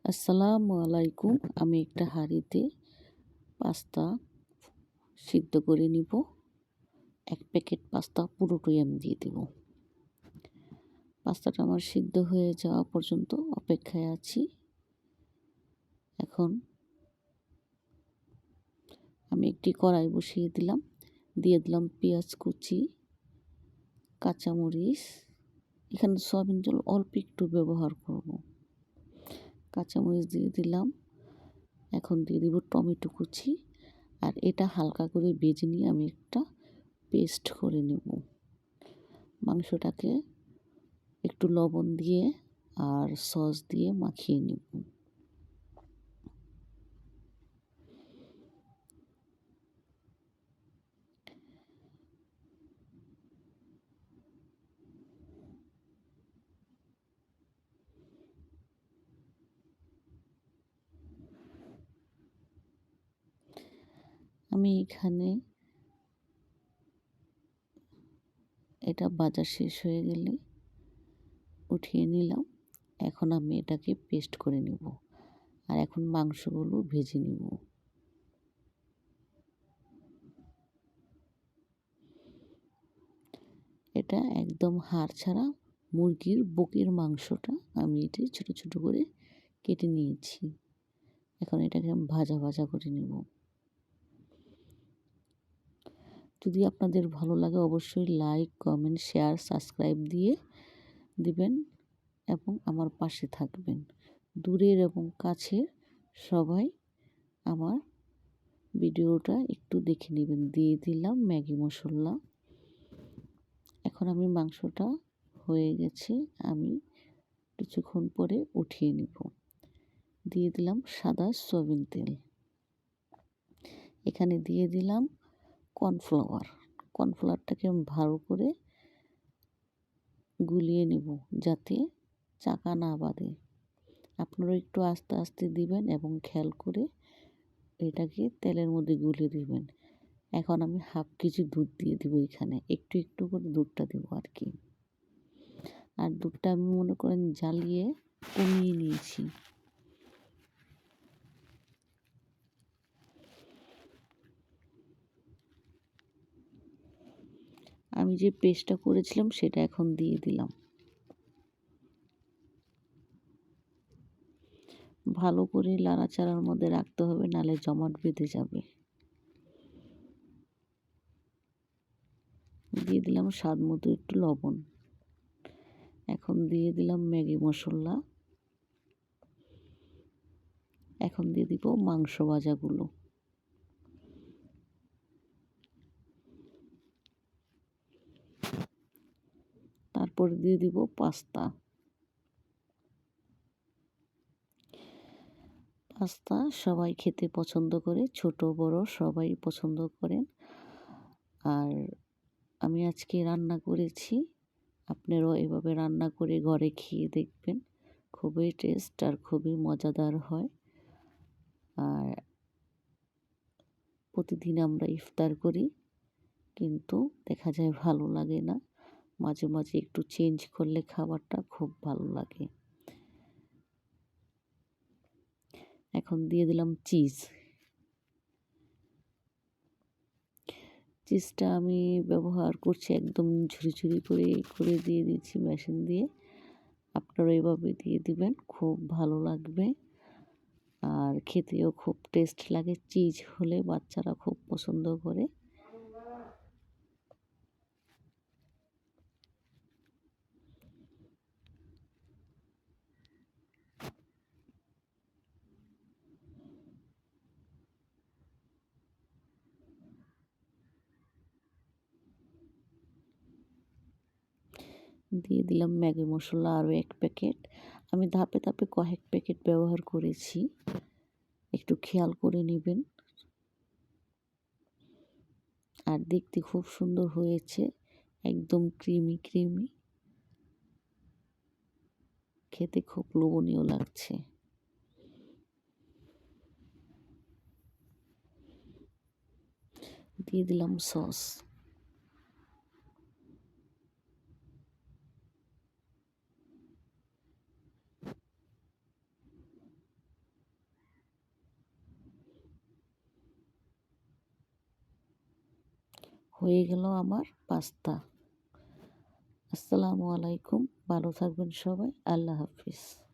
আসসালামু আলাইকুম। আমি একটা হাঁড়িতে পাস্তা সিদ্ধ করে নিব। ১ প্যাকেট পাস্তা পুরোটাই আমি দিয়ে দেব। পাস্তাটা আমার সিদ্ধ হয়ে যাওয়া পর্যন্ত অপেক্ষায় আছি। এখন আমি একটি কড়াই বসিয়ে দিলাম। দিয়ে দিলাম পেঁয়াজ কুচি, কাঁচামরিচ। এখানে সয়াবিন তেল অল্প একটু ব্যবহার করব। কাঁচামরিচ দিয়ে দিলাম। এখন দিয়ে দিব টমেটো কুচি। আর এটা হালকা করে ভেজে নিয়ে আমি একটা পেস্ট করে নেব। মাংসটাকে একটু লবণ দিয়ে আর সস দিয়ে মাখিয়ে নেব। আমি এখানে এটা ভাজা শেষ হয়ে গেলে উঠিয়ে নিলাম। এখন আমি এটাকে পেস্ট করে নেব। আর এখন মাংসগুলো ভেজে নেব। এটা একদম হাড় ছাড়া মুরগির বুকের মাংসটা আমি এটি ছোট ছোট করে কেটে নিয়েছি। এখন এটাকে আমি ভাজা ভাজা করে নেব। যদি আপনাদের ভালো লাগে অবশ্যই লাইক, কমেন্ট, শেয়ার, সাবস্ক্রাইব দিয়ে দিবেন এবং আমার পাশে থাকবেন। দূরের এবং কাছের সবাই আমার ভিডিওটা একটু দেখে নেবেন। দিয়ে দিলাম ম্যাগি মশলা। এখন আমি মাংসটা হয়ে গেছে, আমি কিছুক্ষণ পরে উঠিয়ে নেব। দিয়ে দিলাম সাদা সয়াবিন তেল। এখানে দিয়ে দিলাম কর্নফ্লাওয়ার। কর্নফ্লাওয়ারটাকে আমি ভালো করে গুলিয়ে নেব যাতে চাকা না বাঁধে। আপনারা একটু আস্তে আস্তে দিবেন এবং খেয়াল করে এটাকে তেলের মধ্যে গুলিয়ে দিবেন। এখন আমি হাফ কেজি দুধ দিয়ে দিব এখানে। একটু একটু করে দুধটা দেবো আর কি। আর দুধটা আমি মনে করেন জ্বালিয়ে কমিয়ে নিয়েছি। আমি যে পেস্টটা করেছিলাম সেটা এখন দিয়ে দিলাম। ভালো করে নাড়াচাড়ার মধ্যে রাখতে হবে, নাহলে জমাট বেঁধে যাবে। দিয়ে দিলাম স্বাদ মতো একটু লবণ। এখন দিয়ে দিলাম ম্যাগি মশলা। এখন দিয়ে দিব মাংস ভাজাগুলো। তারপরে দিয়ে দিব পাস্তা। পাস্তা সবাই খেতে পছন্দ করে, ছোট বড় সবাই পছন্দ করেন। আর আমি আজকে রান্না করেছি, আপনারাও এভাবে রান্না করে ঘরে খেয়ে দেখবেন। খুবই টেস্ট আর খুবই মজাদার হয়। আর প্রতিদিন আমরা ইফতার করি, কিন্তু দেখা যায় ভালো লাগে না। মাঝে মাঝে একটু চেঞ্জ করলে খাবারটা খুব ভালো লাগে। এখন দিয়ে দিলাম চিজ। চিজটা আমি ব্যবহার করছি একদম ঝুরি ঝুরি করে দিয়ে দিচ্ছি মেশিন দিয়ে। আপনারা এভাবে দিয়ে দিবেন, খুব ভালো লাগবে আর খেতেও খুব টেস্ট লাগে। চিজ হলে বাচ্চারা খুব পছন্দ করে। দিয়ে দিলাম ম্যাগি মশলা আরও ১ প্যাকেট। আমি ধাপে ধাপে কয়েক প্যাকেট ব্যবহার করেছি, একটু খেয়াল করে নেবেন। আর দেখতে খুব সুন্দর হয়েছে, একদম ক্রিমি ক্রিমি, খেতে খুব লোভনীয় লাগছে। দিয়ে দিলাম সস। হয়ে গেল আমার পাস্তা। আসসালামু আলাইকুম, ভালো থাকবেন সবাই, আল্লাহ হাফিজ।